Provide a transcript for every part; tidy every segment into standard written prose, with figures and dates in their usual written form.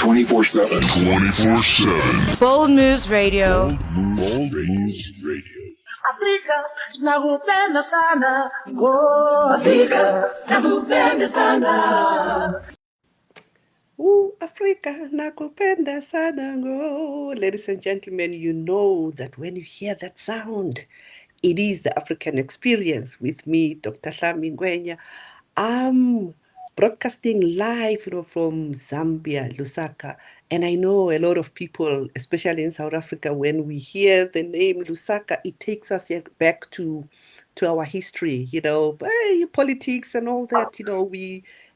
24/7. 24/7. Bold Moves Radio. Bold Moves Radio. Afrika nakupenda sana. Oh, Afrika nakupenda sana. Africa, nakupenda sana ngo. Ladies and gentlemen, you know that when you hear that sound, it is the African experience with me, Dr. Hlami Ngwenya. I'm broadcasting live, from Zambia, Lusaka. And I know a lot of people, especially in South Africa, when we hear the name Lusaka, it takes us back to our history, politics and all that,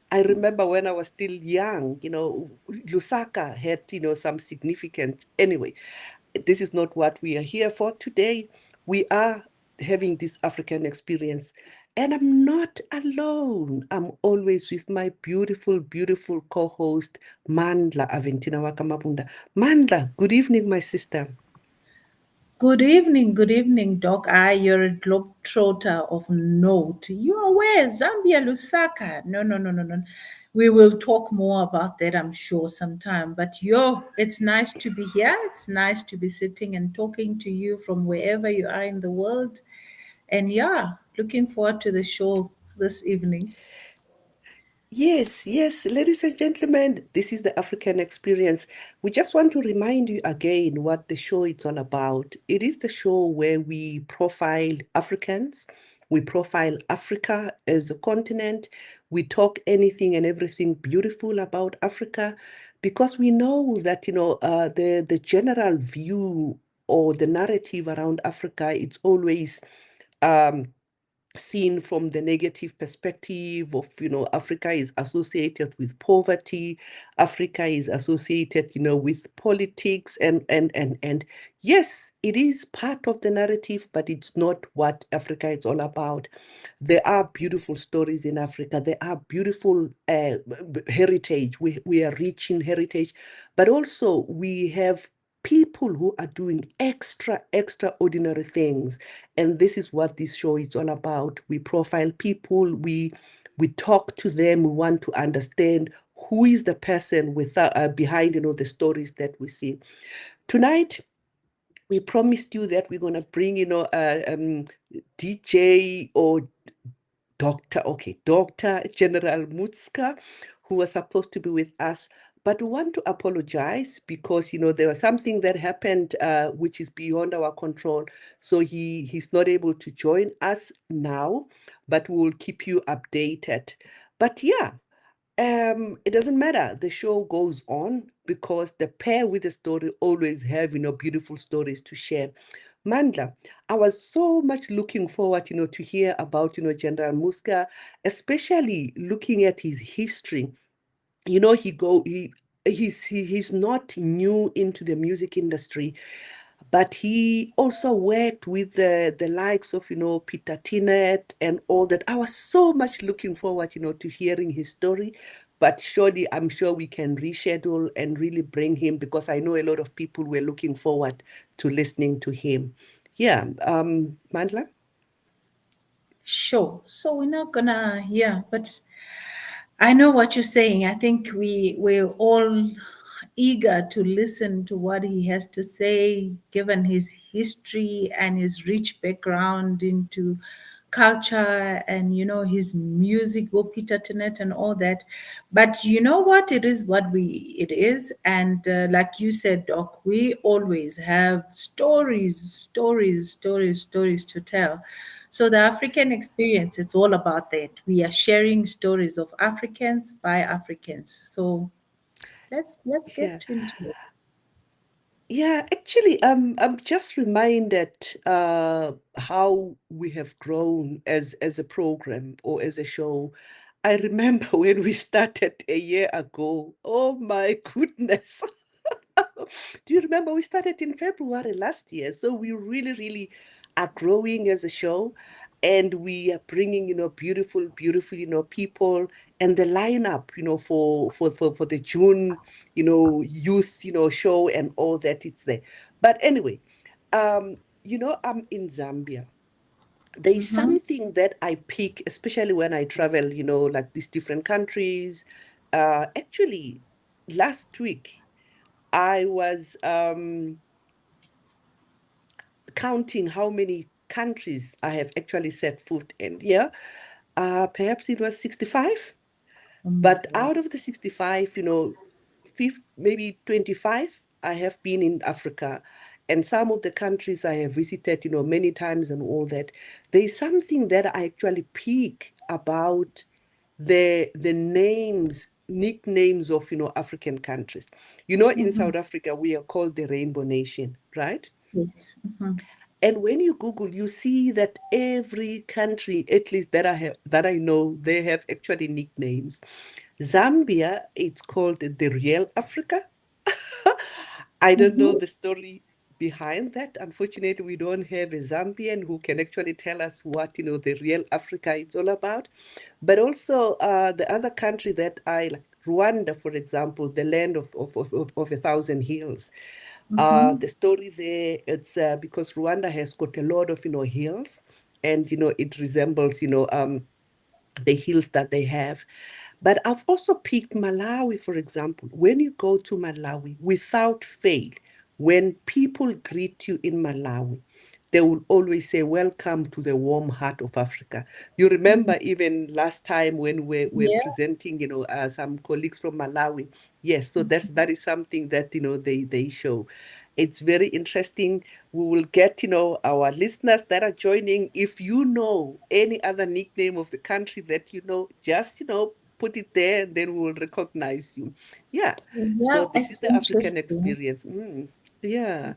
I remember when I was still young, Lusaka had, some significance. Anyway, this is not what we are here for today. We are having this African experience. And I'm not alone. I'm always with my beautiful, beautiful co-host, Mandla Aventina Mabunda. Mandla, good evening, my sister. Good evening, Doc. You're a globetrotter of note. You are where? Zambia, Lusaka. No. We will talk more about that, I'm sure, sometime. But it's nice to be here. It's nice to be sitting and talking to you from wherever you are in the world. And looking forward to the show this evening. Yes, ladies and gentlemen, this is the African experience. We just want to remind you again what the show is all about. It is the show where we profile Africans, we profile Africa as a continent, we talk anything and everything beautiful about Africa, because we know that, the general view or the narrative around Africa, it's always seen from the negative perspective of, Africa is associated with poverty, Africa is associated, with politics, and yes, it is part of the narrative, but it's not what Africa is all about. There are beautiful stories in Africa. There are beautiful heritage. We are rich in heritage, but also we have people who are doing extraordinary things. And this is what this show is all about. We profile people, we talk to them, we want to understand who is the person behind, the stories that we see. Tonight, we promised you that we're going to bring, DJ or Dr. General Mutska, who was supposed to be with us. But we want to apologize because, there was something that happened which is beyond our control. So he's not able to join us now, but we will keep you updated. But it doesn't matter. The show goes on because the pair with the story always have, beautiful stories to share. Mandla, I was so much looking forward, to hear about, General Muska, especially looking at his history. He's not new into the music industry, but he also worked with the likes of, Peter Tinnett and all that. I was so much looking forward, to hearing his story. But surely, I'm sure we can reschedule and really bring him, because I know a lot of people were looking forward to listening to him. Yeah, Mandla? Sure. So we're not gonna, but I know what you're saying. I think we're all eager to listen to what he has to say, given his history and his rich background into culture and his music, Peter Tenet and all that. But you know what? It is what it is, and like you said, Doc, we always have stories to tell. So the African experience, it's all about that. We are sharing stories of Africans by Africans. So let's Yeah. get into it. Yeah, actually, I'm just reminded how we have grown as a program or as a show. I remember when we started a year ago. Oh my goodness. Do you remember we started in February last year? So we really, really are growing as a show, and we are bringing, beautiful, people, and the lineup, for the June, youth, show and all that, it's there. But anyway, I'm in Zambia. There is something that I pick, especially when I travel, like these different countries. Actually, last week I was counting how many countries I have actually set foot in. Yeah, perhaps it was 65. Oh my But God. out of the 65, maybe 25, I have been in Africa. And some of the countries I have visited, many times and all that. There's something that I actually pick about the names, nicknames of, African countries. In Mhm. South Africa, we are called the Rainbow Nation, right? Yes. Mhm. And when you Google, you see that every country, at least that I know, they have actually nicknames. Zambia, it's called the Real Africa. I don't know Mhm. the story behind that. Unfortunately, we don't have a Zambian who can actually tell us what, the real Africa is all about. But also the other country that I like, Rwanda, for example, the land of a thousand hills. Mhm. The story there, it's because Rwanda has got a lot of, hills, and, it resembles, the hills that they have. But I've also picked Malawi, for example. When you go to Malawi, without fail, when people greet you in Malawi, they will always say, "Welcome to the warm heart of Africa." You Mhm. remember even last time when we're Yeah. presenting, some colleagues from Malawi. Yes, so that is something that, they show. It's very interesting. We will get, our listeners that are joining. If you know any other nickname of the country that just, put it there, and then we will recognize you. Yeah. So Yeah, this is it's the African interesting. experience. Yeah.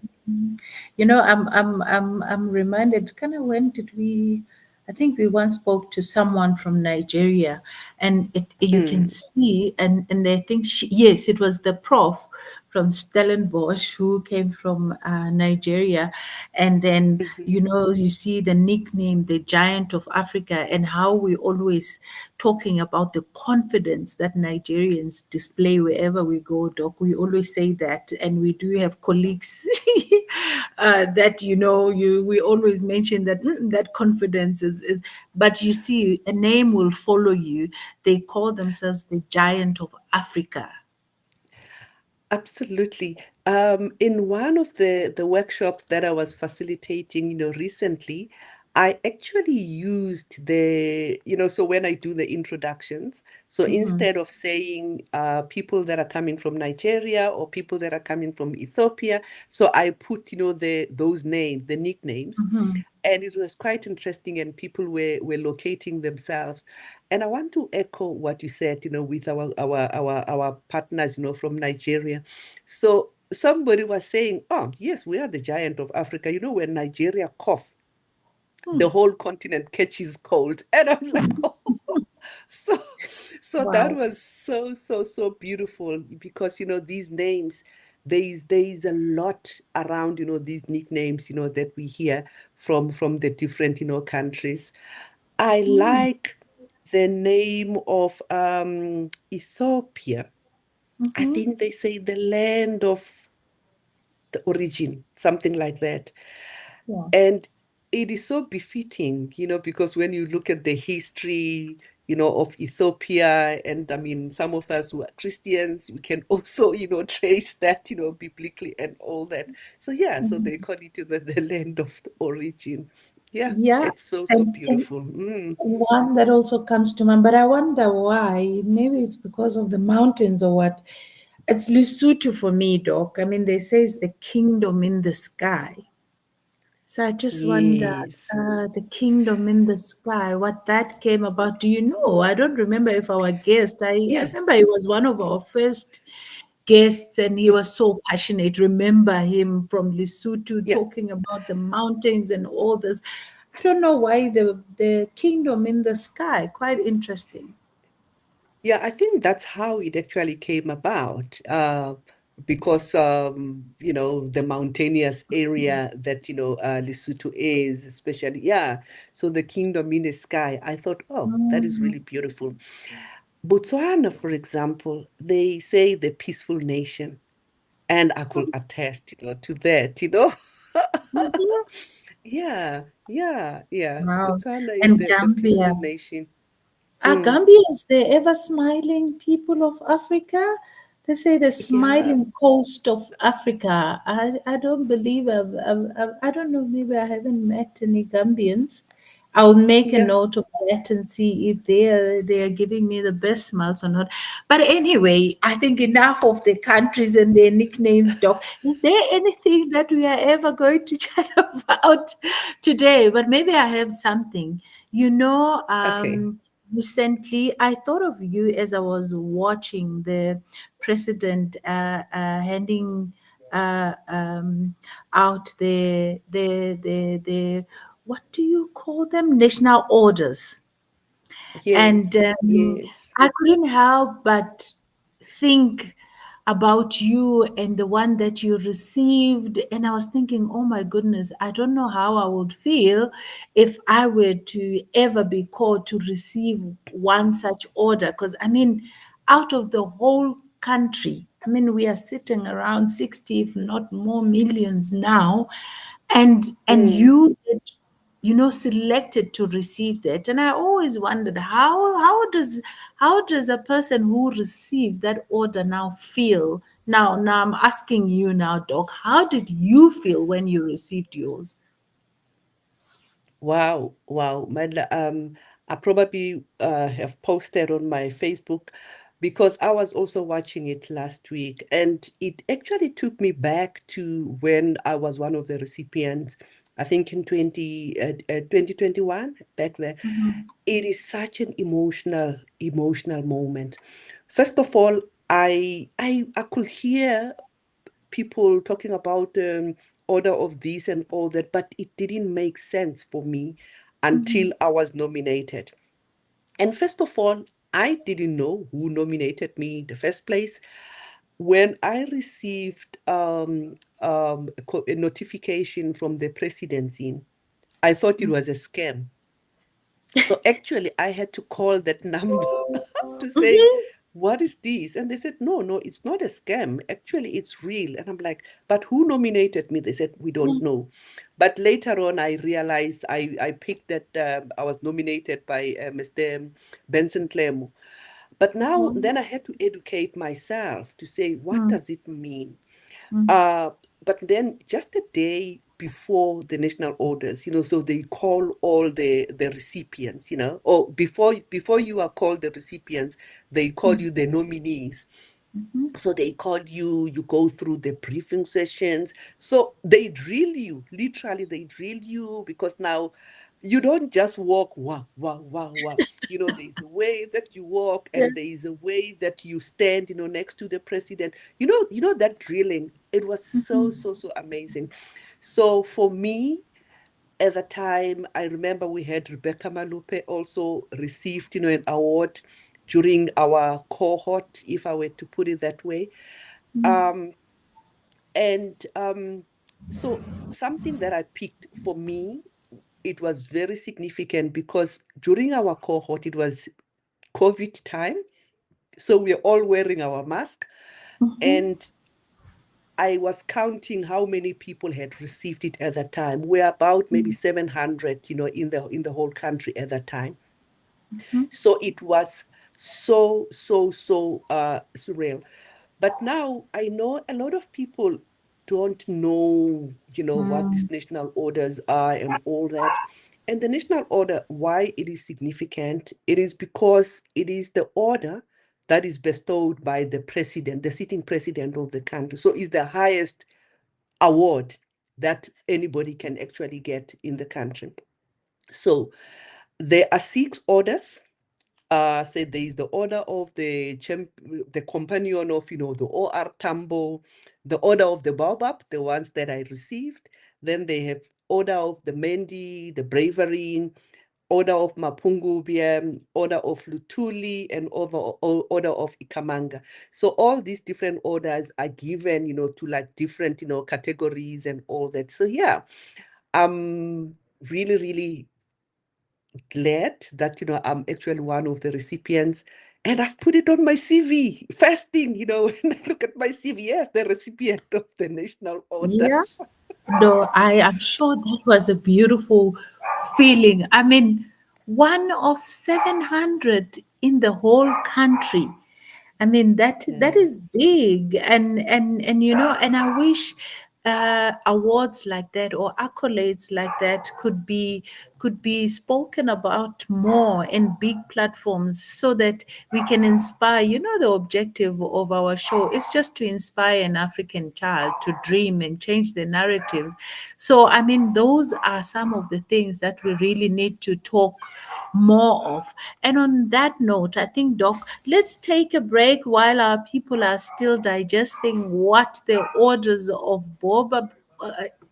I'm reminded, kind of when did we, I think we once spoke to someone from Nigeria, and you can Mm, see, and they think yes, it was the prof from Stellenbosch who came from Nigeria, and then mhm. you see the nickname, the Giant of Africa, and how we always talking about the confidence that Nigerians display wherever we go, Doc. We always say that, and we do have colleagues that we always mention that that confidence is. But you see, a name will follow you. They call themselves the Giant of Africa. Absolutely. In one of the workshops that I was facilitating, recently, I actually used so when I do the introductions, so Hmm. instead of saying people that are coming from Nigeria or people that are coming from Ethiopia, so I put, those names, the nicknames, Hmm. and it was quite interesting, and people were locating themselves. And I want to echo what you said, with our partners, from Nigeria. So somebody was saying, "Oh, yes, we are the giant of Africa. When Nigeria cough, the whole continent catches cold." And I'm like, "Oh." So, so that Wow. was so beautiful, because these names, there is a lot around, these nicknames, that we hear from the different, countries. I Mm. like the name of Ethiopia. I Mm-hmm. think they say the land of the origin, something like that. Yeah. And it is so befitting, because when you look at the history, of Ethiopia, and I mean, some of us who are Christians, we can also, trace that, biblically and all that. So yeah, so they call it the land of the origin. Yeah, Yeah, it's so and beautiful. one that also comes to mind, but I wonder why. Maybe it's because of the mountains or what. It's Lesotho for me, Doc. I mean, they say it's the kingdom in the sky. So I just wonder, Yes. the kingdom in the sky, what that came about. Do you know? I don't remember if our guest, I Yeah. remember he was one of our first guests and he was so passionate. Remember him from Lesotho Yeah. talking about the mountains and all this. I don't know why the kingdom in the sky, quite interesting. Yeah, I think that's how it actually came about. Because the mountainous area that Lesotho is, especially, yeah. So the kingdom in the sky, I thought, oh, that is Mm. really beautiful. Botswana, for example, they say the peaceful nation, and I could attest, to that, Mhm. Yeah, yeah, yeah. Wow. Botswana is And the Gambia. peaceful nation. Are Mm, Gambians the ever smiling people of Africa? They say the Yeah, smiling coast of Africa. I don't believe I don't know, maybe I haven't met any Gambians. I'll make a yeah. note of that and see if they are giving me the best smiles or not. But anyway, I think enough of the countries and their nicknames, Doc. Is there anything that we are ever going to chat about today? But maybe I have something. You know, Okay. recently I thought of you as I was watching the president handing out the what do you call them, national orders. And Yes, yes. I couldn't help but think about you and the one that you received. And I was thinking, oh my goodness, I don't know how I would feel if I were to ever be called to receive one such order. Because, I mean, out of the whole country, I mean, we are sitting around 60, if not more, millions now. And Mm. you selected to receive that. And I always wondered, how does a person who received that order now feel? Now I'm asking you now, Doc, how did you feel when you received yours? Wow, wow. I probably have posted on my Facebook because I was also watching it last week, and it actually took me back to when I was one of the recipients, I think in 2021, back there. It is such an emotional moment. First of all, I could hear people talking about order of this and all that, but it didn't make sense for me until I was nominated. And first of all, I didn't know who nominated me in the first place. When I received a notification from the presidency, I thought it was a scam. So actually, I had to call that number to say, Mhm. what is this? And they said, no, no, it's not a scam. Actually, it's real. And I'm like, but who nominated me? They said, we don't know. But later on, I realized I picked that I was nominated by Mr. Benson Clemo. But now, then I had to educate myself to say, what Mm, does it mean? mm, Uh, but then just a day before the national orders, so they call all the recipients, or before you are called the recipients, they call you the nominees. So they call you, you go through the briefing sessions. So they drill you, literally, they drill you because now you don't just walk, wow, wow, wow, wow. There's a way that you walk yeah. and there's a way that you stand, next to the president. That drilling, it was so, so, so amazing. So for me, at the time, I remember we had Rebecca Malupe also received, an award during our cohort, if I were to put it that way. Um, and so something that I picked for me, it was very significant because during our cohort, it was COVID time. So we're all wearing our mask. And I was counting how many people had received it at that time. We're about maybe 700, in the whole country at that time. So it was so, so, so surreal. But now I know a lot of people don't know, what Mm, these national orders are and all that. And the national order, why it is significant, it is because it is the order that is bestowed by the president, the sitting president of the country. So it's the highest award that anybody can actually get in the country. So there are six orders. Say there is the order of the companion of, the OR Tambo, the order of the Baobab, the ones that I received. Then they have order of the Mendi, the Bravery, order of Mapungubia, order of Lutuli, and order of Ikamanga. So all these different orders are given, to like different, categories and all that. So yeah, I'm really, really glad that, I'm actually one of the recipients. And I've put it on my CV. First thing, when I look at my CV, yes, the recipient of the national yeah. orders. No, I am sure that was a beautiful feeling. I mean, one of 700 in the whole country. I mean that Yeah. is big, and and I wish awards like that or accolades like that could be spoken about more in big platforms so that we can inspire. The objective of our show is just to inspire an African child to dream and change the narrative. So I mean, those are some of the things that we really need to talk more of. And on that note, I think, Doc, let's take a break while our people are still digesting what the orders of Boba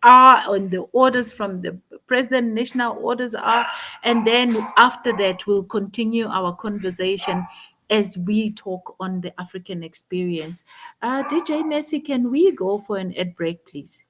are, and the orders from the president, national orders are. And then after that, we'll continue our conversation as we talk on the African experience. DJ Messi, can we go for an ad break, please?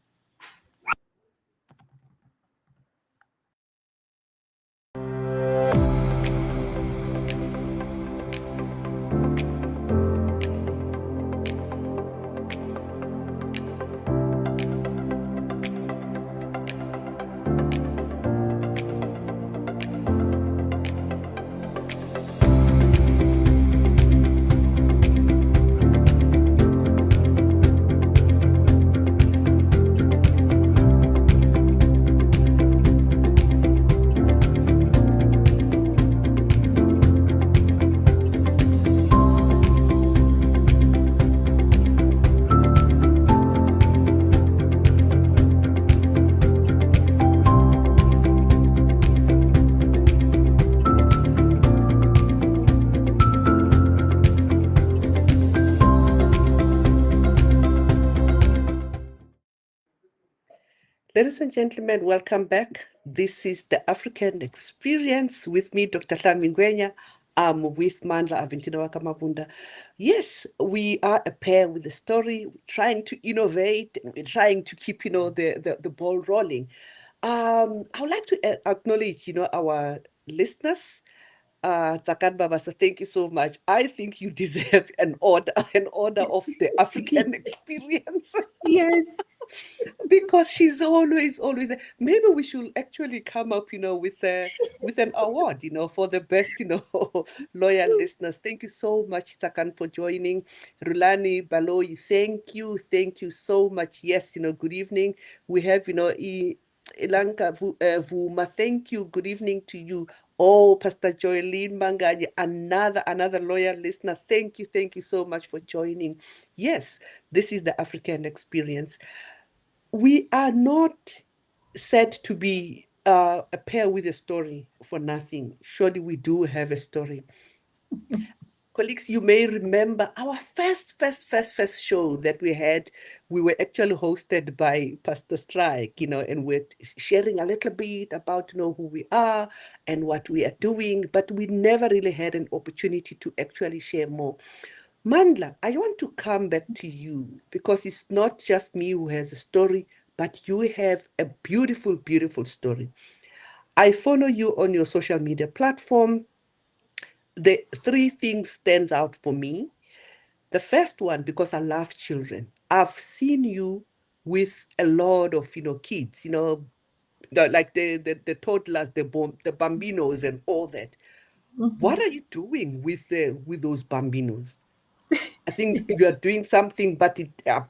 Ladies and gentlemen, welcome back. This is the African Experience with me, Dr. Hlami Ngwenya. I'm with Mandla Aventina Mabunda. Yes, we are a pair with a story. We're trying to innovate and we're trying to keep, the ball rolling. I would like to acknowledge, our listeners. Takan Babasa, thank you so much. I think you deserve an order of the African experience. Yes. Because she's always there. Maybe we should actually come up, with an award, for the best, loyal listeners. Thank you so much, Takan, for joining. Rulani Baloyi, thank you so much. Yes, good evening. We have, Ilanka Vuma, thank you. Good evening to you. Oh, Pastor Joeline Mangani, another loyal listener. Thank you so much for joining. Yes, this is the African experience. We are not said to be a pair with a story for nothing. Surely we do have a story. Colleagues, you may remember our first show that we had. We were actually hosted by Pastor Strike, and we're sharing a little bit about, who we are and what we are doing, but we never really had an opportunity to actually share more. Mandla, I want to come back to you because it's not just me who has a story, but you have a beautiful, beautiful story. I follow you on your social media platform. The three things stands out for me. The first one, because I love children. I've seen you with a lot of, kids, like the toddlers, the bambinos and all that. What are you doing with those bambinos? I think you are doing something, but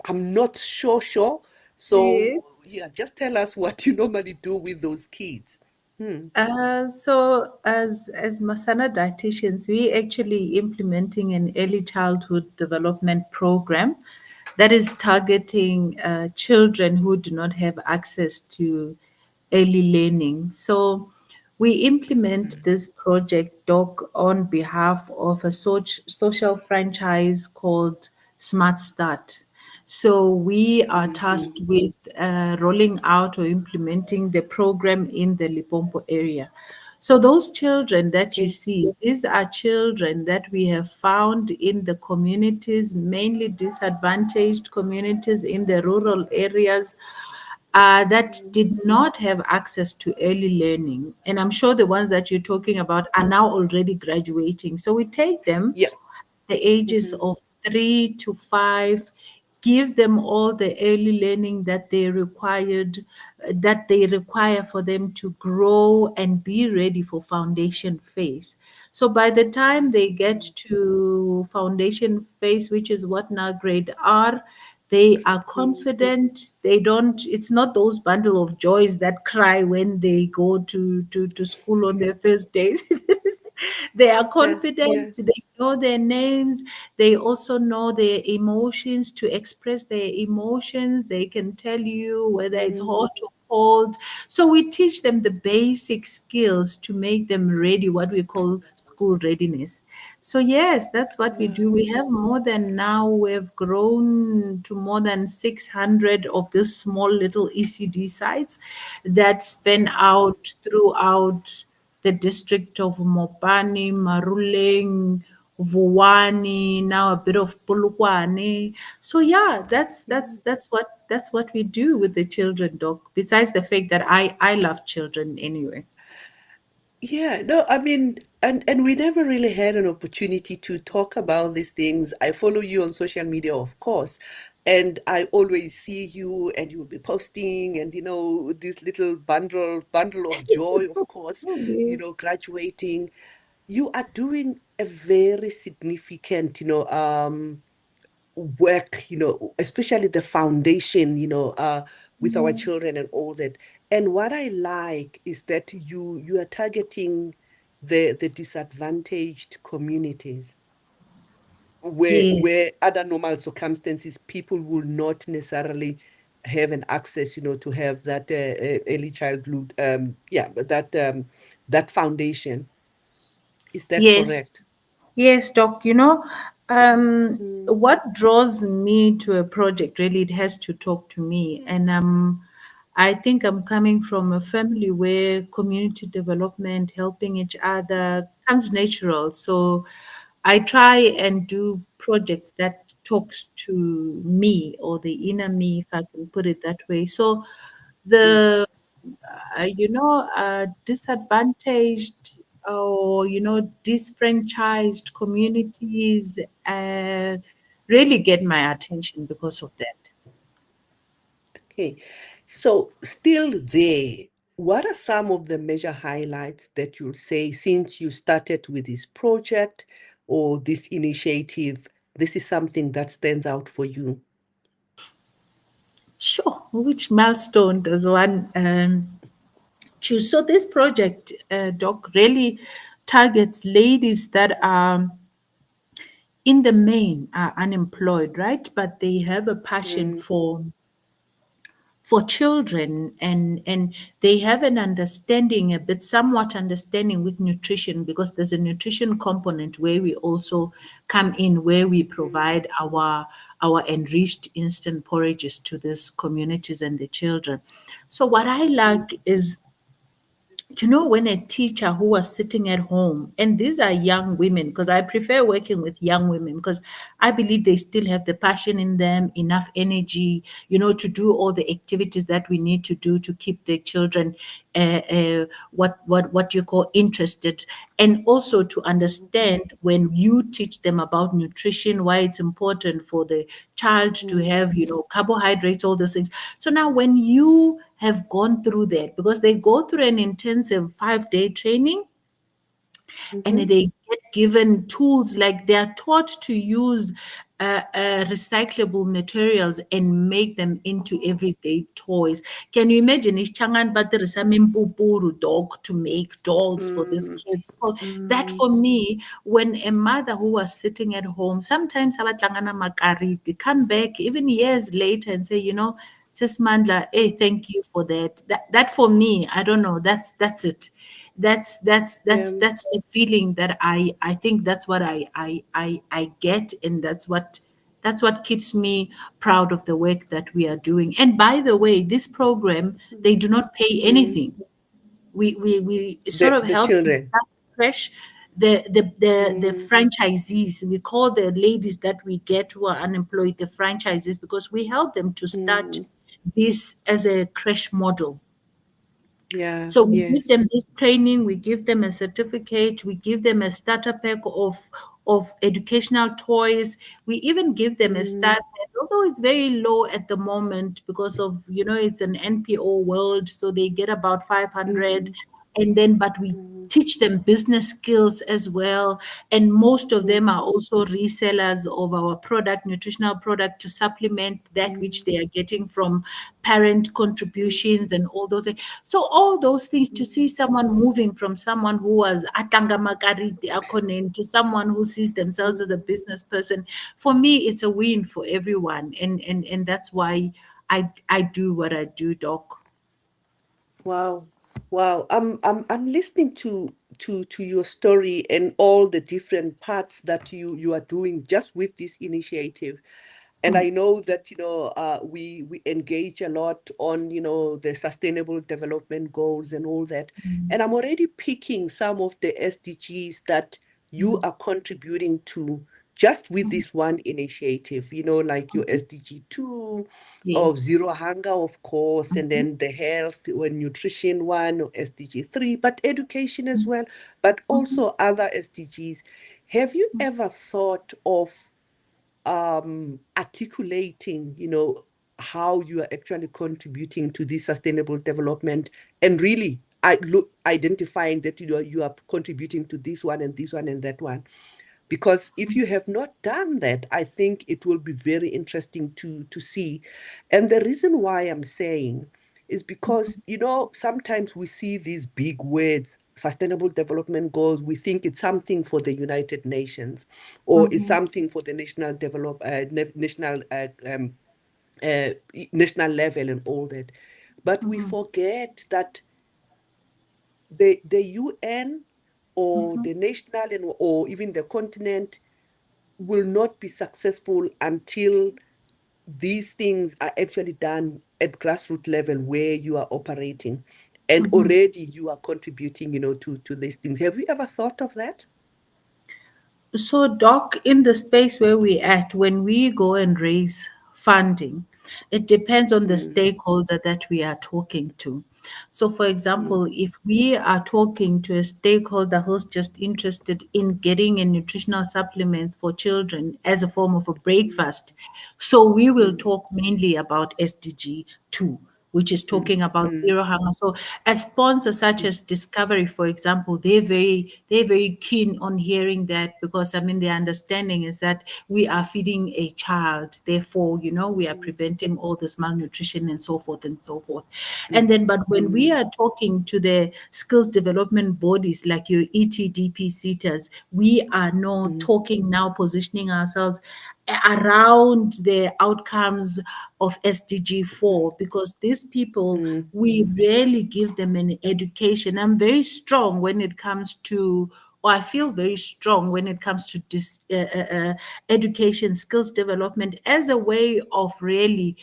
I'm not sure. So Yes. yeah, just tell us what you normally do with those kids. So as Masana dietitians, we actually implementing an early childhood development program that is targeting children who do not have access to early learning. So we implement this project, Doc, on behalf of a social franchise called Smart Start. So we are tasked with rolling out or implementing the program in the Limpopo area. So those children that you Okay. see, these are children that we have found in the communities, mainly disadvantaged communities in the rural areas, that did not have access to early learning. And I'm sure the ones that you're talking about are now already graduating. So we take them Yeah. the ages Mhm. of 3 to 5 give them all the early learning that they require for them to grow and be ready for foundation phase. So by the time they get to foundation phase, which is what now, grade R, they are confident. They don't, it's not those bundle of joys that cry when they go to school on their first days. They are Yeah, confident, yeah. they know their names, they also know their emotions, to express their emotions. They can tell you whether it's Mm, hot or cold. So we teach them the basic skills to make them ready, what we call school readiness. So yes, that's what we do. We have more than, now we've grown to more than 600 of these small little ECD sites that span out throughout the district of Mopani, Maruleng, Vuwani, now a bit of Polokwane. So yeah, that's what we do with the children, doc. Besides the fact that I love children anyway. yeah, no, I mean, and we never really had an opportunity to talk about these things. I follow you on social media, of course, and I always see you, and you'll be posting, and this little bundle of joy, of course, graduating. You are doing a very significant, work, especially the foundation, with our children and all that. And what I like is that you are targeting the disadvantaged communities Yes. where other normal circumstances people will not necessarily have an access, to have that early childhood, yeah, but that foundation. Is that Yes. correct? Yes, Doc. Mm, What draws me to a project, really, it has to talk to me. And I think I'm coming from a family where community development, helping each other comes natural. So I try and do projects that talks to me, or the inner me, if I can put it that way. So mm, the disadvantaged, or disfranchised communities really get my attention because of that. okay. So still there, what are some of the major highlights that you'll say since you started with this project or this initiative? This is something that stands out for you. Sure. Which milestone does one choose? So this project, Doc, really targets ladies that are in the main are unemployed, right? But they have a passion Mm, for children, and they have an understanding, a bit somewhat understanding with nutrition, because there's a nutrition component where we also come in, where we mm, provide our enriched instant porridges to these communities and the children. So what I mm, like is, when a teacher who was sitting at home, and these are young women, because I prefer working with young women, because I believe they still have the passion in them, enough energy, to do all the activities that we need to do to keep the children, what you call interested, and also to understand, when you teach them about nutrition, why it's important for the child to mm, have, carbohydrates, all those things. So now, when you have gone through that, because they go through an intensive 5-day training, and mhm, they get given tools, like they are taught to use recyclable materials and make them into everyday toys. Can you imagine? Isichangan batirisa impupuru dog to make dolls for these mm, kids. So that, mm, for me, when a mother who was sitting at home, sometimes abatlangana makariti, come back even years later and say, Sis Mandla, hey, thank you for that. That for me, I don't know. That's it. yeah, That's the feeling that I think that's what I get, and that's what keeps me proud of the work that we are doing. And by the way, this program, they do not pay mm. anything. We sort The of the help them children. start fresh. The Mm, franchisees, we call the ladies that we get who are unemployed the franchisees, because we help them to start mm, this as a crash model. Yeah. So we give Yes. them this training, we give them a certificate, we give them a starter pack of educational toys. We even give them a Mm, stipend, although it's very low at the moment because of, it's an NPO world, so they get about 500. mm, And then, but we mm, teach them business skills as well. And most of them are mm, also resellers of our product, nutritional product, to supplement that which mm, they are getting from parent mm, contributions and all those things. So all those things, to see mm. someone moving from someone who was atanga makariti akonen to someone who sees themselves as a Mm. business person, for me, it's a win for everyone. And that's why I do what I do, Doc. Wow. Wow. I'm listening to your story and all the different parts that you are doing just with this initiative. And I know that, we engage a lot on, the sustainable development goals and all that. And I'm already picking some of the SDGs that you are contributing to just with this one initiative, like your SDG 2 of Yes. zero hunger, of course, and then the health or nutrition one, or SDG 3, but education as well, but also other SDGs. Have you ever thought of articulating, how you are actually contributing to this sustainable development, and really identifying that you are contributing to this one and that one? Because if you have not done that, I think it will be very interesting to see. And the reason why I'm saying is because, sometimes we see these big words, sustainable development goals, we think it's something for the United Nations, or it's something for the uh, national level and all that. But we forget that the UN or the national or even the continent will not be successful until these things are actually done at grassroots level where you are operating, and already you are contributing, to these things. Have you ever thought of that? So, Doc, in the space where we're at, when we go and raise funding, it depends on the Mm, stakeholder that we are talking to. So, for mm, example, if we are talking to a stakeholder who's just interested in getting a nutritional supplements for children as a form of a mm, breakfast, so we will mm, talk mainly about SDG 2, which is mm, talking about mm, zero hunger. So a sponsor such mm, as Discovery, for example, they're very keen on hearing that, because I mean their understanding is that we are feeding a child, therefore, we are mm, preventing all this malnutrition and so forth and so forth. And mm, then, but when we mm, are talking to the skills development bodies like your ETDP CETAs, we are not mm, talking now, positioning ourselves around the outcomes of SDG 4, because these people, mm, we rarely give them an education. I'm very strong when it comes to, or I feel very strong when it comes to this education, skills development as a way of really,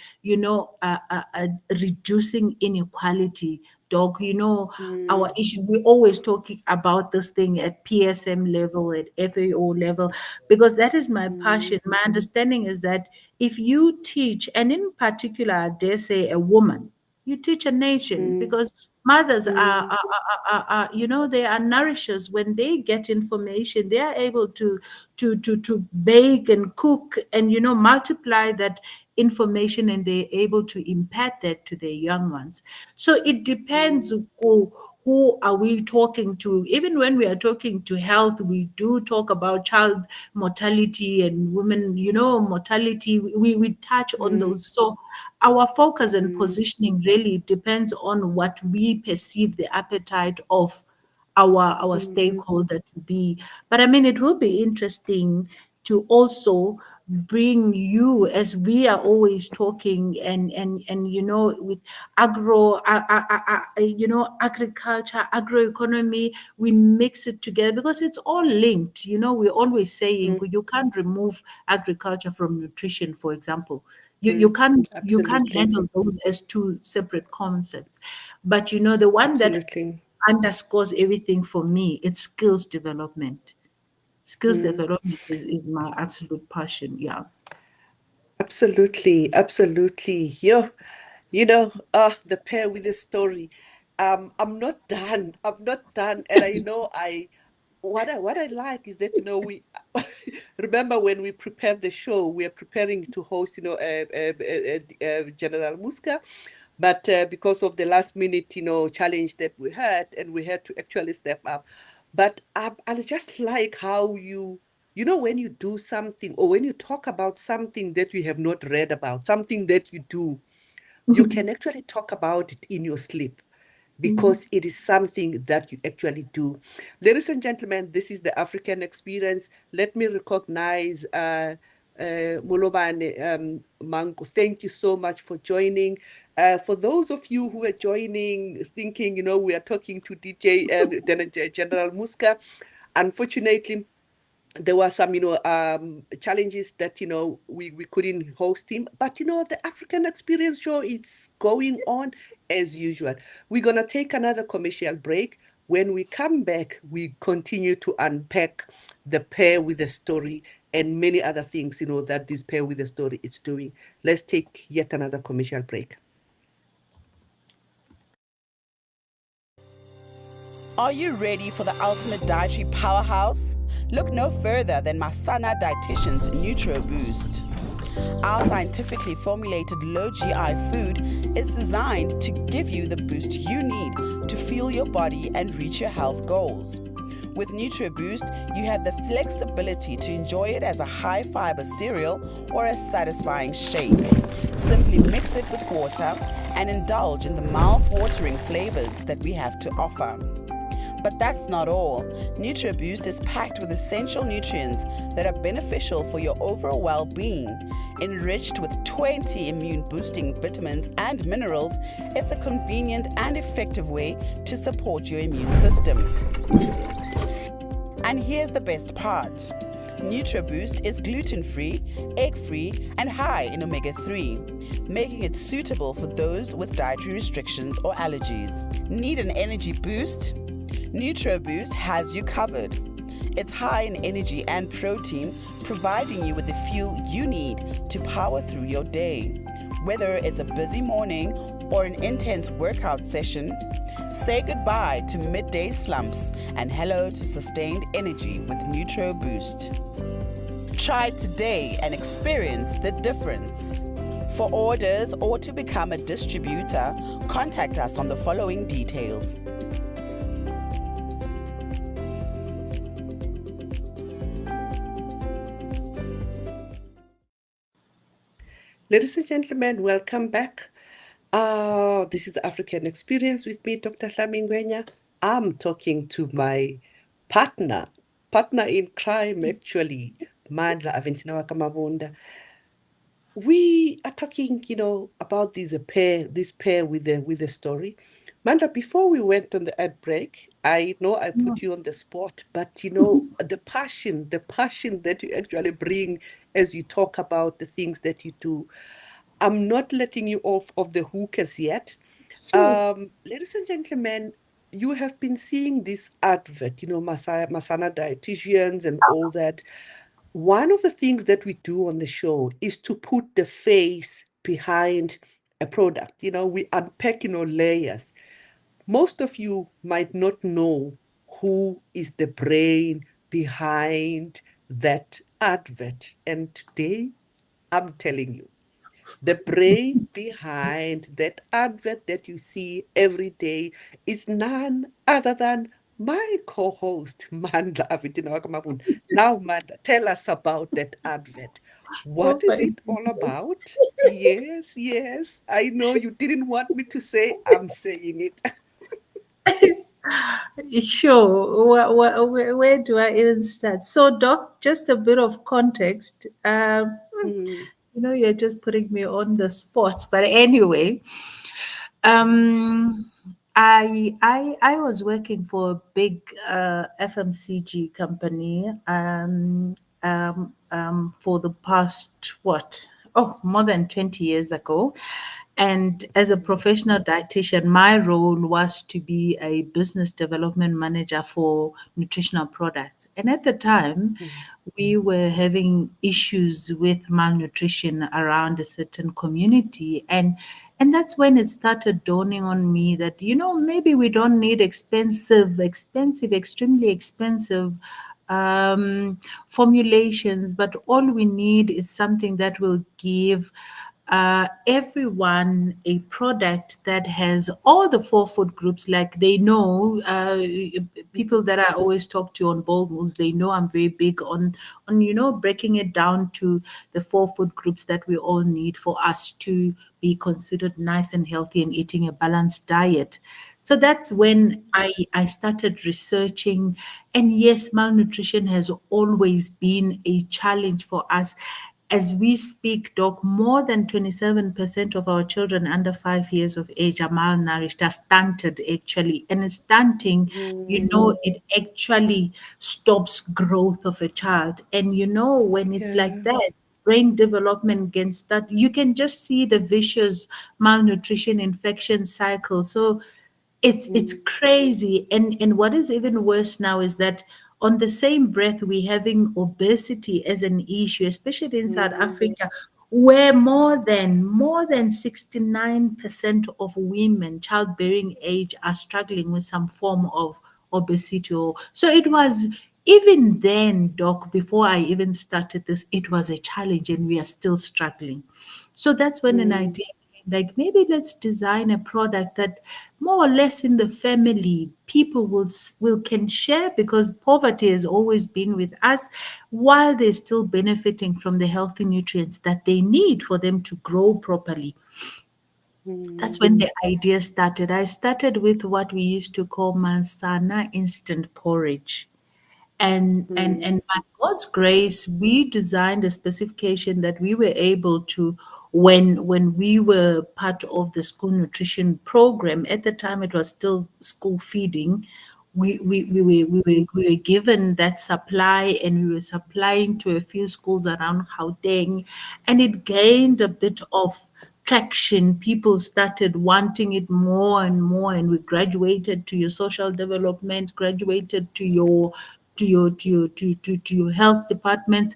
reducing inequality. Dog, our mm, issue, we always talking about this thing at PSM level, at FAO level, because that is my mm, passion. My understanding is that if you teach, and in particular, I dare say a woman, you teach a nation, mm, because mothers mm, they are nourishers. When they get information, they are able to bake and cook and multiply that information, and they're able to impart that to their young ones. So it depends mm, who are we talking to. Even when we are talking to health, we do talk about child mortality and women, mortality. We touch on mm, those. So our focus and mm, positioning really depends on what we perceive the appetite of our mm, stakeholder to be. But I mean, it will be interesting to also bring you, as we are always talking, and with agriculture, agroeconomy, we mix it together because it's all linked. We're always saying mm, you can't remove agriculture from nutrition, for example. You mm. can't Absolutely. handle those as two separate concepts. But the one that Absolutely. underscores everything for me, it's skills development. Skills Mm. development is my absolute passion. Yeah. Absolutely, absolutely. The pair with the story. I'm not done. I'm not done. And I know what I like is that we remember when we prepared the show, we are preparing to host General Muska, but because of the last minute challenge that we had, and we had to actually step up. But I just like how when you do something, or when you talk about something that you have not read about, something that you do, you can actually talk about it in your sleep because it is something that you actually do. Ladies and gentlemen, this is the African experience. Let me recognize Mulobane Mangu. Thank you so much for joining. For those of you who are joining, thinking, we are talking to DJ General Muska, unfortunately, there were some challenges that we couldn't host him, but the African experience show, it's going on as usual. We're going to take another commercial break. When we come back, we continue to unpack the pair with the story and many other things that this pair with the story is doing. Let's take yet another commercial break. Are you ready for the ultimate dietary powerhouse? Look no further than Masana Dietitian's Nutro Boost. Our scientifically formulated low GI food is designed to give you the boost you need to fuel your body and reach your health goals. With NutriBoost, you have the flexibility to enjoy it as a high-fiber cereal or a satisfying shake. Simply mix it with water and indulge in the mouth-watering flavors that we have to offer. But that's not all. NutriBoost is packed with essential nutrients that are beneficial for your overall well-being. Enriched with 20 immune-boosting vitamins and minerals, it's a convenient and effective way to support your immune system. And here's the best part. NutriBoost is gluten-free, egg-free, and high in omega-3, making it suitable for those with dietary restrictions or allergies. Need an energy boost? NutriBoost has you covered. It's high in energy and protein, providing you with the fuel you need to power through your day. Whether it's a busy morning or an intense workout session, say goodbye to midday slumps and hello to sustained energy with NutriBoost. Try it today and experience the difference. For orders or to become a distributor, contact us on the following details. Ladies and gentlemen, welcome back. This is the African Experience with me, Dr. Hlami Ngwenya. I'm talking to my partner in crime, actually, Aventina Mabunda. We are talking, about this pair with the story. Manda, before we went on the ad break, I know I put you on the spot, but the passion that you actually bring as you talk about the things that you do. I'm not letting you off of the hook as yet. Ladies and gentlemen, you have been seeing this advert, Masana dietitians and all that. One of the things that we do on the show is to put the face behind a product. We unpack, layers. Most of you might not know who is the brain behind that advert. And today, I'm telling you, the brain behind that advert that you see every day is none other than my co-host, Mandla Aventina Mabunda. Now, Mandla, tell us about that advert. Oh What is my it all goodness. about? Yes, yes. I know you didn't want me to say, I'm saying it. Sure. Where do I even start? So, Doc, just a bit of context. Mm, You're just putting me on the spot. But anyway, um, I was working for a big FMCG company for the past what? Oh, more than 20 years ago. And as a professional dietitian, my role was to be a business development manager for nutritional products. And at the time, we were having issues with malnutrition around a certain community. And that's when it started dawning on me that, maybe we don't need expensive, extremely expensive formulations, but all we need is something that will give everyone a product that has all the four food groups. Like they know, people that I always talk to on bold moves, they know I'm very big on breaking it down to the four food groups that we all need for us to be considered nice and healthy and eating a balanced diet. So that's when I started researching. And yes, malnutrition has always been a challenge for us. As we speak, Doc, more than 27% of our children under 5 years of age are malnourished, are stunted actually. And stunting, it actually stops growth of a child. And when it's like Yeah. that, brain development can start. You can just see the vicious malnutrition infection cycle. So it's crazy. And what is even worse now is that on the same breath we're having obesity as an issue, especially in South Africa, where more than 69% of women childbearing age are struggling with some form of obesity. So it was, even then, Doc, before I even started this, it was a challenge and we are still struggling. So that's when an idea, like, maybe let's design a product that more or less in the family people will can share, because poverty has always been with us, while they're still benefiting from the healthy nutrients that they need for them to grow properly. That's when the idea started. I started with what we used to call Mansana instant porridge. And by God's grace, we designed a specification that we were able to, when we were part of the school nutrition program. At the time it was still school feeding. We were given that supply, and we were supplying to a few schools around Gauteng, and it gained a bit of traction. People started wanting it more and more, and we graduated to your social development, graduated to your health department,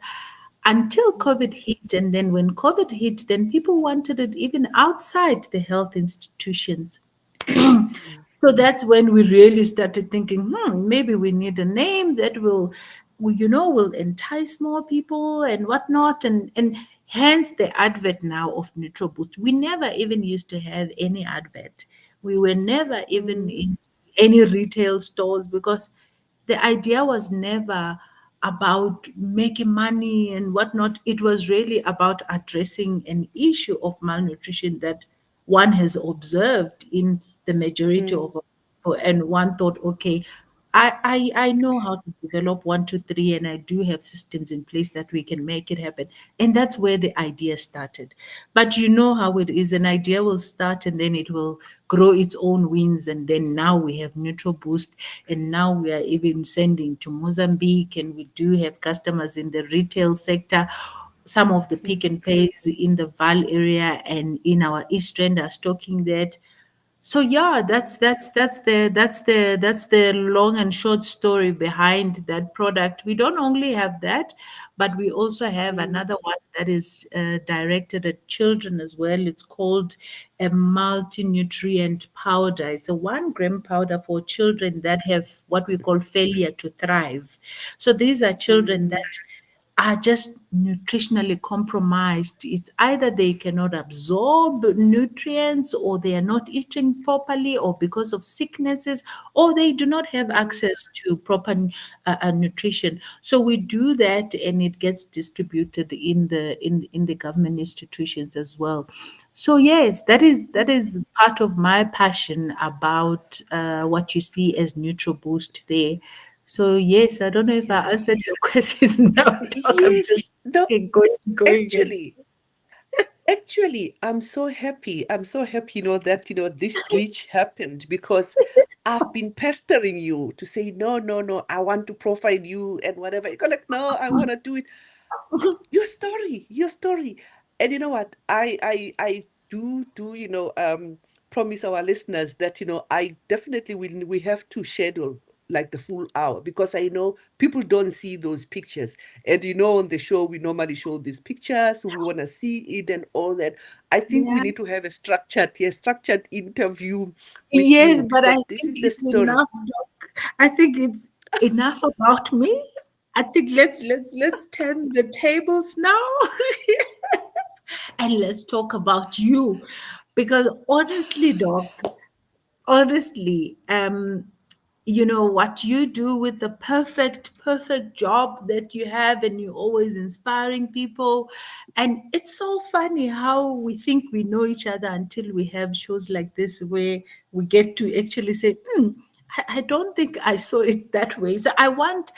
until COVID hit. And then when COVID hit, then people wanted it even outside the health institutions. Yes, yes. So that's when we really started thinking, maybe we need a name that will entice more people and whatnot, and hence the advert now of NutroBoost. We never even used to have any advert. We were never even in any retail stores, because the idea was never about making money and whatnot. It was really about addressing an issue of malnutrition that one has observed in the majority of people. And one thought, okay, I know how to develop 1, 2, 3, and I do have systems in place that we can make it happen. And that's where the idea started. But you know how it is, an idea will start and then it will grow its own wings. And then now we have Neutral Boost, and now we are even sending to Mozambique, and we do have customers in the retail sector. Some of the Pick and Pays in the Val area and in our East Rand are stocking that. So yeah, that's the long and short story behind that product. We don't only have that, but we also have another one that is directed at children as well. It's called a multi-nutrient powder. It's a 1 gram powder for children that have what we call failure to thrive. So these are children that are just nutritionally compromised. It's either they cannot absorb nutrients, or they are not eating properly, or because of sicknesses, or they do not have access to proper nutrition. So we do that, and it gets distributed in the government institutions as well. So yes, that is part of my passion about what you see as Neutral Boost there. So yes, I don't know if I answered your questions now, Doc. I'm Yes. just No, going and actually, I'm so happy. I'm so happy, that, this glitch happened, because I've been pestering you to say, no, no, no, I want to profile you and whatever. You're like, no, I want to do it. Your story. And you know what? promise our listeners that, I definitely will, we have to schedule like the full hour, because I know people don't see those pictures. And on the show, we normally show these pictures, we want to see it and all that. I think we Yeah. need to have a structured interview with Yes, you, but I because this think is the it's story. enough, Doc. I think it's enough about me. I think let's turn the tables now and let's talk about you. Because honestly, Doc, honestly, you know what you do with the perfect job that you have, and you're always inspiring people. And it's so funny how we think we know each other until we have shows like this where we get to actually say, I don't think I saw it that way. So I want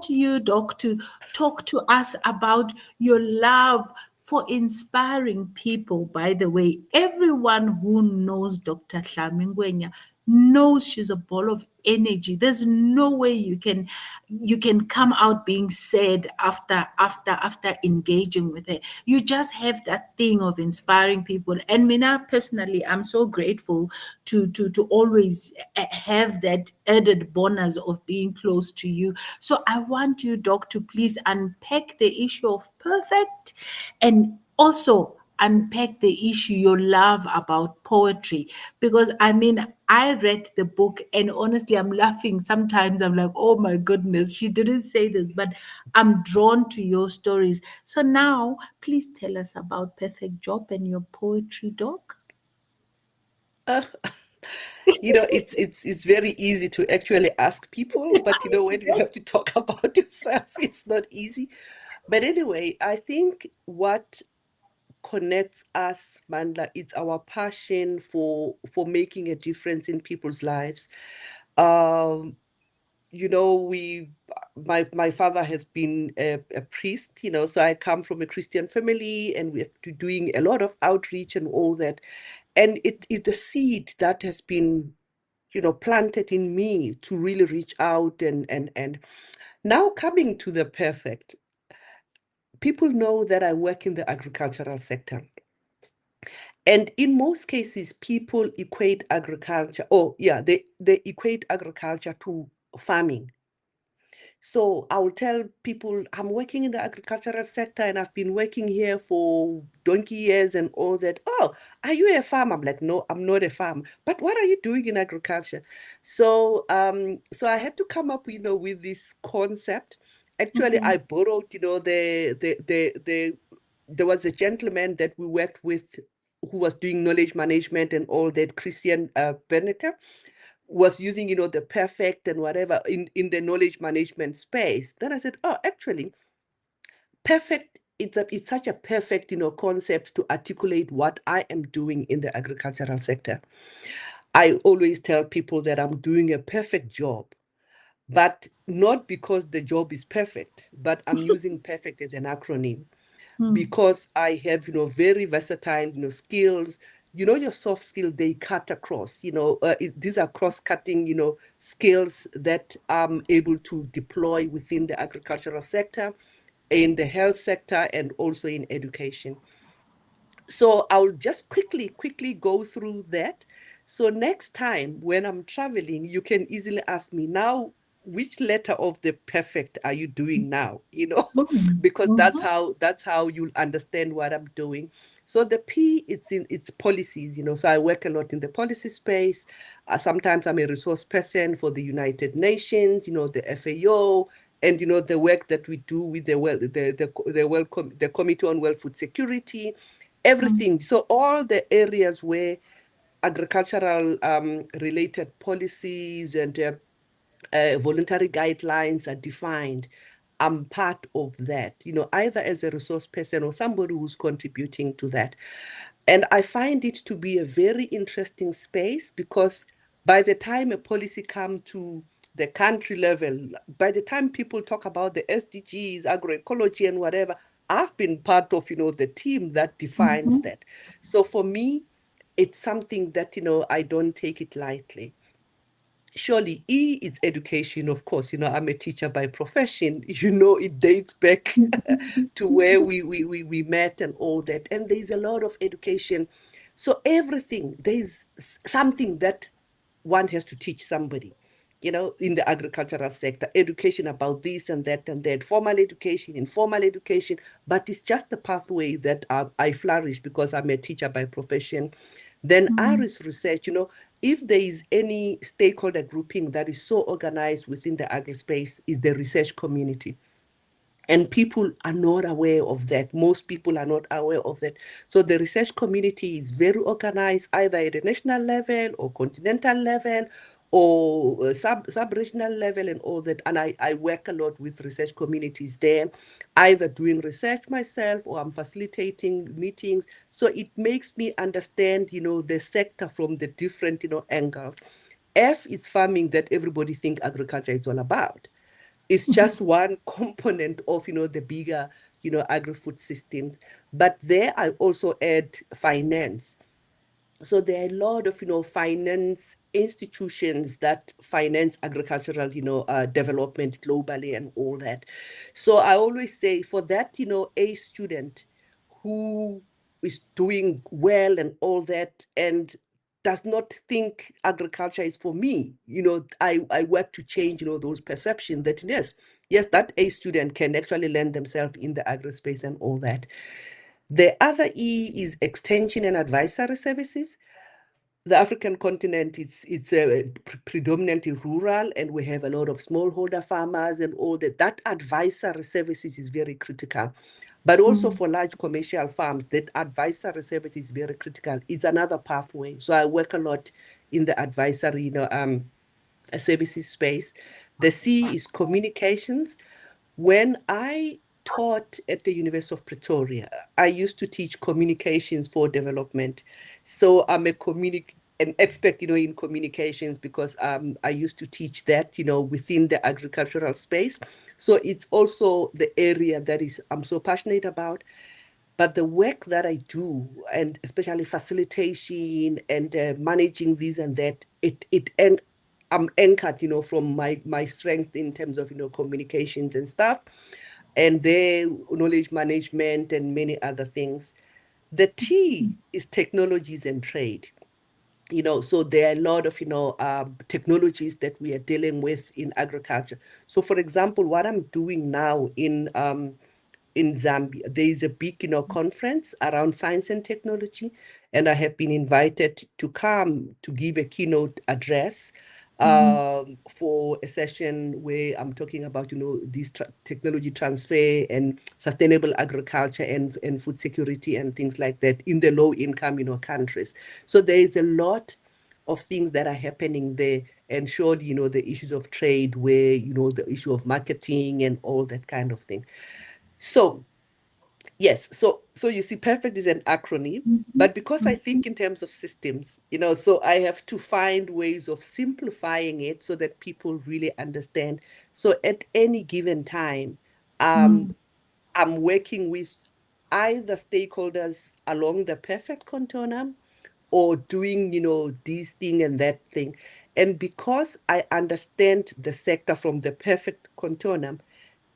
you, Doc, to talk to us about your love for inspiring people. By the way, everyone who knows Dr. Hlami Ngwenya knows she's a ball of energy. There's no way you can come out being sad after engaging with her. You just have that thing of inspiring people. And Mina, personally, I'm so grateful to always have that added bonus of being close to you. So I want you, Doc, to please unpack the issue of perfect, and also unpack the issue, your love about poetry. Because I mean, I read the book, and honestly, I'm laughing sometimes. I'm like, oh my goodness, she didn't say this, but I'm drawn to your stories. So now please tell us about Perfect Job and your poetry, Doc. Uh, it's very easy to actually ask people, but when you have to talk about yourself, it's not easy. But anyway, I think what connects us, Mandla, it's our passion for making a difference in people's lives. Um, we my father has been a priest, so I come from a Christian family, and we have to doing a lot of outreach and all that. And it's a seed that has been planted in me to really reach out, and now coming to the perfect. People know that I work in the agricultural sector. And in most cases, people equate agriculture, oh yeah, they equate agriculture to farming. So I will tell people I'm working in the agricultural sector and I've been working here for donkey years and all that. Oh, are you a farmer? I'm like, no, I'm not a farmer. But what are you doing in agriculture? So I had to come up, with this concept. Actually, I borrowed, there was a gentleman that we worked with who was doing knowledge management and all that, Christian Bernecker was using, the perfect and whatever in the knowledge management space. Then I said, oh, actually, perfect. It's such a perfect, concept to articulate what I am doing in the agricultural sector. I always tell people that I'm doing a perfect job, but not because the job is perfect, but I'm using perfect as an acronym because I have, very versatile, skills. Your soft skill, they cut across, these are cross-cutting, skills that I'm able to deploy within the agricultural sector, in the health sector, and also in education. So I'll just quickly go through that. So next time when I'm traveling, you can easily ask me now, which letter of the perfect are you doing now? Because that's how you'll understand what I'm doing. So the P, it's policies, So I work a lot in the policy space. Sometimes I'm a resource person for the United Nations, the FAO, and the work that we do with the Committee on World Food Security, everything. So all the areas where agricultural related policies and voluntary guidelines are defined, I'm part of that, either as a resource person or somebody who's contributing to that. And I find it to be a very interesting space because by the time a policy comes to the country level, by the time people talk about the SDGs, agroecology, and whatever, I've been part of, the team that defines that. So for me, it's something that, I don't take it lightly. surely E is education, of course. I'm a teacher by profession. It dates back to where we met and all that. And there's a lot of education. So everything, there's something that one has to teach somebody, in the agricultural sector, education about this and that, formal education, informal education, but it's just the pathway that I flourish because I'm a teacher by profession. Then ARIS research, if there is any stakeholder grouping that is so organized within the agri space, is the research community. And people are not aware of that. Most people are not aware of that. So the research community is very organized, either at a national level or continental level or sub-regional level and all that. And I work a lot with research communities there, either doing research myself or I'm facilitating meetings. So it makes me understand, the sector from the different, angles. F is farming that everybody think agriculture is all about. It's just one component of, the bigger, agri-food systems. But there I also add finance. So there are a lot of, finance institutions that finance agricultural, development globally and all that. So I always say for that, a student who is doing well and all that and does not think agriculture is for me, I work to change, those perceptions that yes, that a student can actually land themselves in the agri space and all that. The other E is extension and advisory services. The African continent it's predominantly rural, and we have a lot of smallholder farmers and all that. That advisory services is very critical. But also for large commercial farms, that advisory service is very critical. It's another pathway. So I work a lot in the advisory, services space. The C is communications. When I taught at the University of Pretoria, I used to teach communications for development. So I'm an expert, in communications because I used to teach that, within the agricultural space. So it's also the area that I'm so passionate about. But the work that I do, and especially facilitation and managing this and that, and I'm anchored, from my strength in terms of, communications and stuff, and their knowledge management and many other things. The T is technologies and trade. So there are a lot of, technologies that we are dealing with in agriculture. So for example, what I'm doing now in Zambia, there is a big, conference around science and technology, and I have been invited to come to give a keynote address for a session where I'm talking about, this technology transfer and sustainable agriculture and food security and things like that in the low income, countries. So there is a lot of things that are happening there, and surely, the issues of trade where, the issue of marketing and all that kind of thing. So yes, so you see, perfect is an acronym, but because I think in terms of systems, so I have to find ways of simplifying it so that people really understand. So at any given time, I'm working with either stakeholders along the perfect contornum or doing, this thing and that thing. And because I understand the sector from the perfect contornum,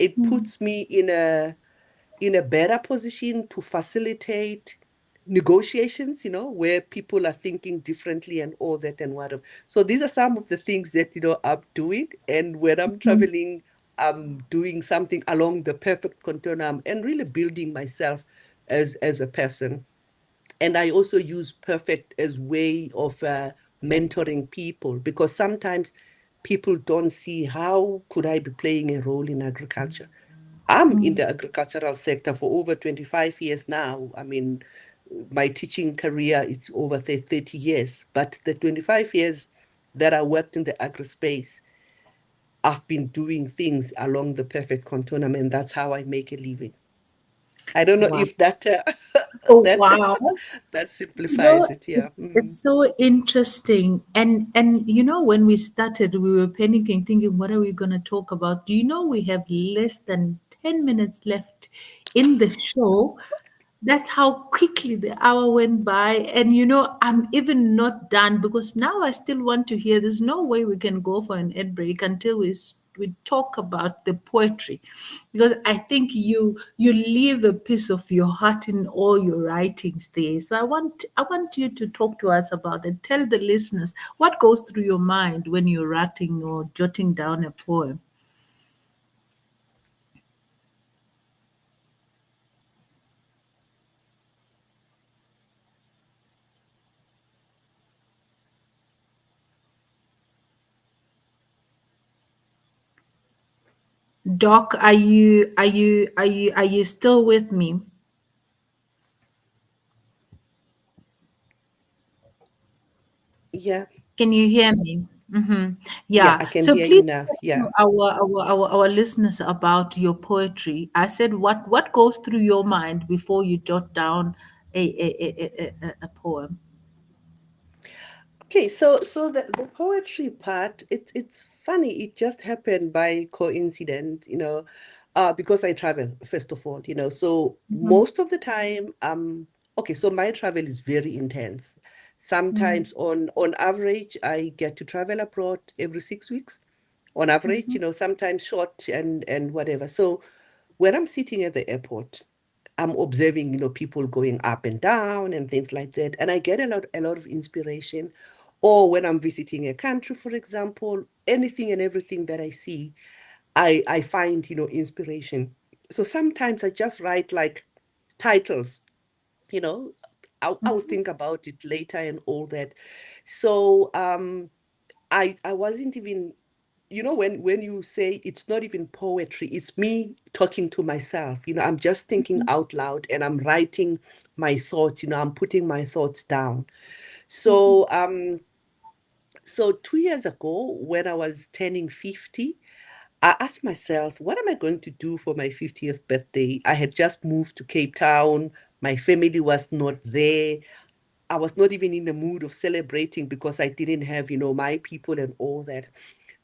it puts me in a better position to facilitate negotiations, where people are thinking differently and all that and whatever. So these are some of the things that, I'm doing. And when I'm traveling, I'm doing something along the perfect continuum and really building myself as a person. And I also use perfect as way of mentoring people, because sometimes people don't see how could I be playing a role in agriculture. I'm in the agricultural sector for over 25 years now. I mean, my teaching career is over 30 years, but the 25 years that I worked in the agri space, I've been doing things along the perfect contortion, and that's how I make a living. I don't know Wow. if that Oh, that wow. that You know, simplifies it. Yeah. it's so interesting. And when we started, we were panicking, thinking, what are we going to talk about? Do you know we have less than 10 minutes left in the show? That's how quickly the hour went by. And I'm even not done, because now I still want to hear. There's no way we can go for an ad break until we talk about the poetry, because I think you leave a piece of your heart in all your writings there. So I want you to talk to us about that. Tell the listeners what goes through your mind when you're writing or jotting down a poem. Doc, are you still with me? Yeah, Can you hear me? yeah, Yeah. I can So hear you please now. talk Yeah. to our listeners about your poetry. I said, what goes through your mind before you jot down a poem? Okay, so the poetry part, it's funny. It just happened by coincidence, because I travel, first of all, so Mhm, most of the time, okay, so my travel is very intense. mhm, Sometimes on average, I get to travel abroad every 6 weeks. On average, mhm, sometimes short and whatever. So when I'm sitting at the airport, I'm observing, people going up and down and things like that. And I get a lot of inspiration. Or when I'm visiting a country, for example, anything and everything that I see, I find, inspiration. So sometimes I just write like titles, you know. I'll mhm, think about it later and all that. So I wasn't even, when you say it's not even poetry, it's me talking to myself. I'm just thinking mhm, out loud and I'm writing my thoughts, I'm putting my thoughts down. mhm, So 2 years ago, when I was turning 50, I asked myself, what am I going to do for my 50th birthday? I had just moved to Cape Town. My family was not there. I was not even in the mood of celebrating because I didn't have, my people and all that.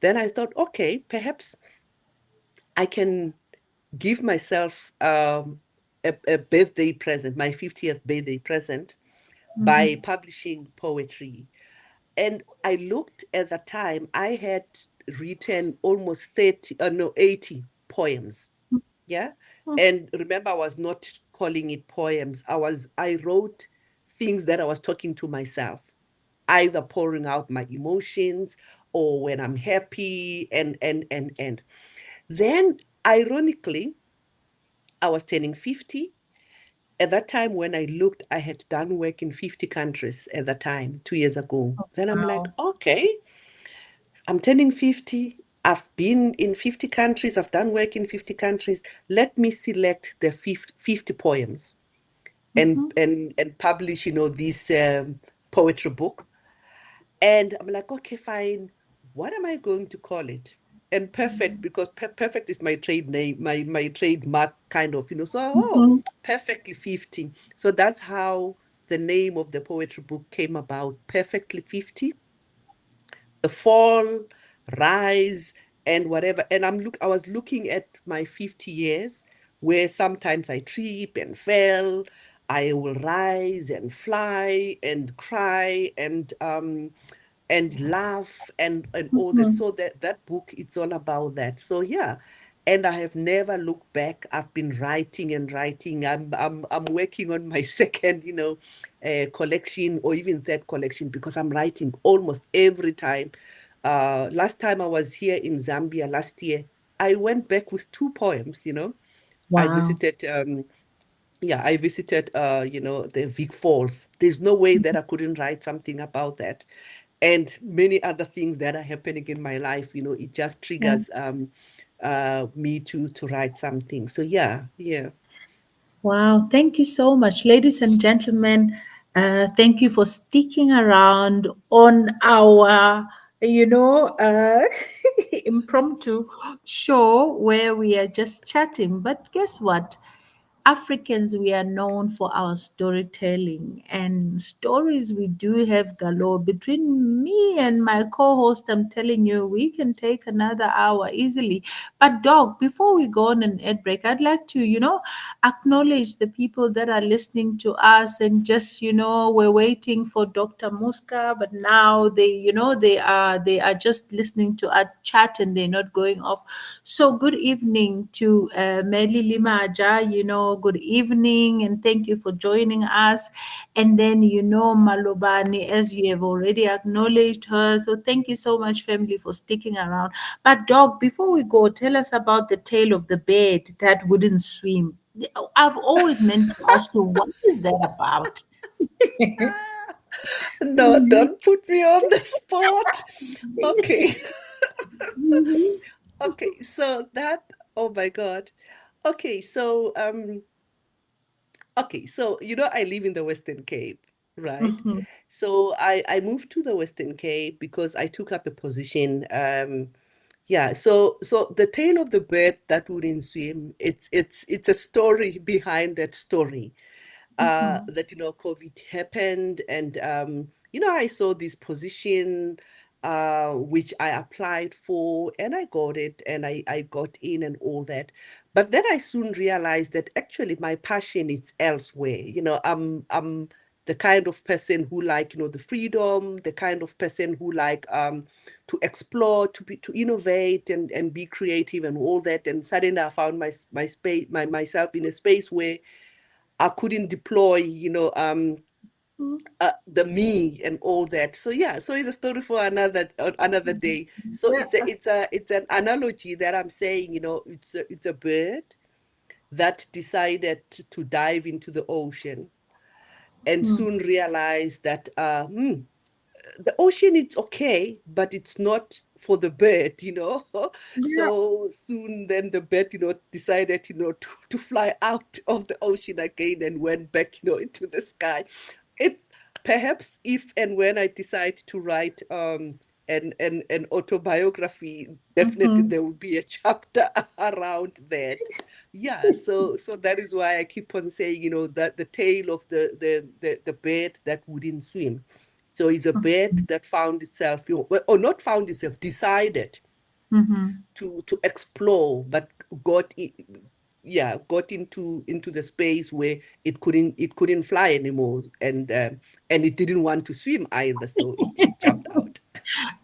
Then I thought, okay, perhaps I can give myself a birthday present, my 50th birthday present, by mhm, publishing poetry. And I looked at the time, I had written almost 30, no, 80 poems. Yeah. And remember, I was not calling it poems. I wrote things that I was talking to myself, either pouring out my emotions or when I'm happy and. Then, ironically, I was turning 50. At that time, when I looked, I had done work in 50 countries at that time, 2 years ago. Then I'm like, wow. okay, I'm turning 50. I've been in 50 countries. I've done work in 50 countries. Let me select the 50 poems and Mhm, and publish, this poetry book. And I'm like, okay, fine. What am I going to call it? And perfect, because perfect is my trade name, my trademark kind of, So, mhm, perfectly 50. So that's how the name of the poetry book came about, Perfectly 50. The fall, rise, and whatever. And I was looking at my 50 years, where sometimes I trip and fell. I will rise and fly and cry and laugh and all that. mhm. So that book, it's all about that. So yeah. And I have never looked back. I've been writing and writing. I'm working on my second, collection, or even third collection, because I'm writing almost every time. Last time I was here in Zambia last year, I went back with two poems. I Wow. visited yeah, I visited the Vic Falls. There's no way that I couldn't write something about that. And many other things that are happening in my life, it just Yeah. triggers me to write something. So yeah, yeah. Wow, thank you so much, ladies and gentlemen. Thank you for sticking around on our, impromptu show where we are just chatting. But guess what? Africans, we are known for our storytelling, and stories we do have galore. Between me and my co host, I'm telling you, we can take another hour easily. But, Doc, before we go on an ad break, I'd like to, acknowledge the people that are listening to us and just, we're waiting for Dr. Muska, but now they are just listening to our chat and they're not going off. So, good evening to Meli Limaja, good evening, and thank you for joining us. And then, Malobani, as you have already acknowledged her. So, thank you so much, family, for sticking around. But, Dog, before we go, tell us about the tale of the bird that wouldn't swim. I've always meant to ask you, what is that about? No, don't put me on the spot. Okay. Okay, so that, oh my God. Okay, so I live in the Western Cape, right? Mhm, So I moved to the Western Cape because I took up a position. Yeah, so the tale of the bird that wouldn't swim, it's a story behind that story. mhm, That COVID happened, and I saw this position which I applied for, and I got it, and I got in and all that. But then I soon realized that actually my passion is elsewhere. I'm the kind of person who like the freedom, the kind of person who like to explore, to innovate and be creative and all that. And suddenly I found my space, myself in a space where I couldn't deploy, the me and all that. So yeah, so it's a story for another day. So yeah, it's an analogy that I'm saying, it's a bird that decided to dive into the ocean and mm, soon realized that the ocean is okay, but it's not for the bird. yeah. So soon then the bird, decided, to fly out of the ocean again and went back, into the sky. It's perhaps if and when I decide to write an autobiography, definitely Mhm. there will be a chapter around that. Yeah, so that is why I keep on saying, that the tale of the bird that wouldn't swim. So it's a bird that found itself, or not found itself, decided Mhm. to explore, but got into the space where it couldn't fly anymore, and it didn't want to swim either, so it jumped out.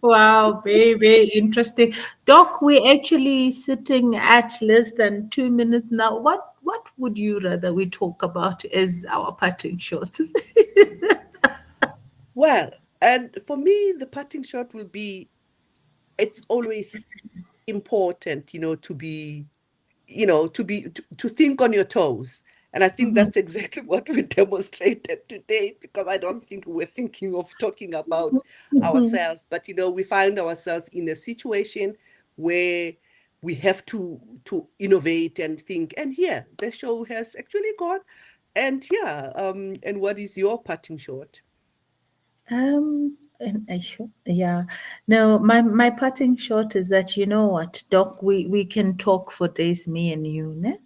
Wow, very, very interesting. Doc, we're actually sitting at less than 2 minutes now. What would you rather we talk about as our parting shots? Well, and for me, the parting shot will be, it's always important, to think on your toes. And I think Mhm, that's exactly what we demonstrated today, because I don't think we're thinking of talking about mhm. ourselves, but we find ourselves in a situation where we have to innovate and think. And here, the show has actually gone. And yeah, and what is your parting shot? And I sure, yeah. No, my parting shot is that you know what, Doc, we can talk for days, me and you, ne?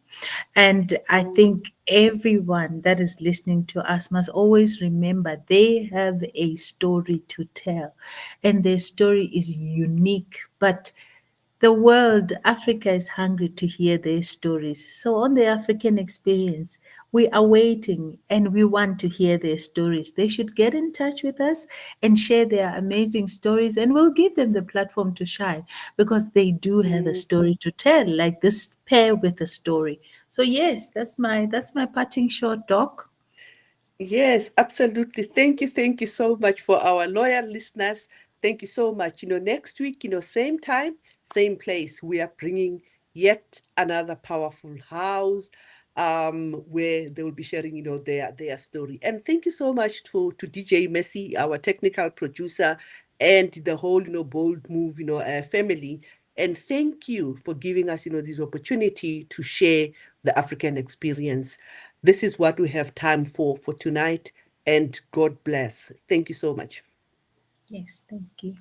And I think everyone that is listening to us must always remember they have a story to tell, and their story is unique, but the world, Africa is hungry to hear their stories. So, on the African experience, we are waiting and we want to hear their stories. They should get in touch with us and share their amazing stories, and we'll give them the platform to shine because they do have a Mm. story to tell, like this pair with a story. So, yes, that's my parting shot, Doc. Yes, absolutely. Thank you so much for our loyal listeners. Thank you so much. Next week, same time, same place, we are bringing yet another powerful house where they will be sharing, their story. And thank you so much to DJ Messi, our technical producer, and the whole, Bold Move, family. And thank you for giving us, this opportunity to share the African experience. This is what we have time for tonight, and God bless. Thank you so much. Yes, thank you.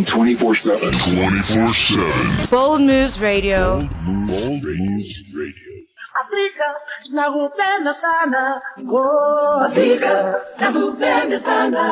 24/7. 24/7. Bold Moves Radio. Bold Moves Radio. Afrika nakupenda sana, oh Afrika nakupenda sana.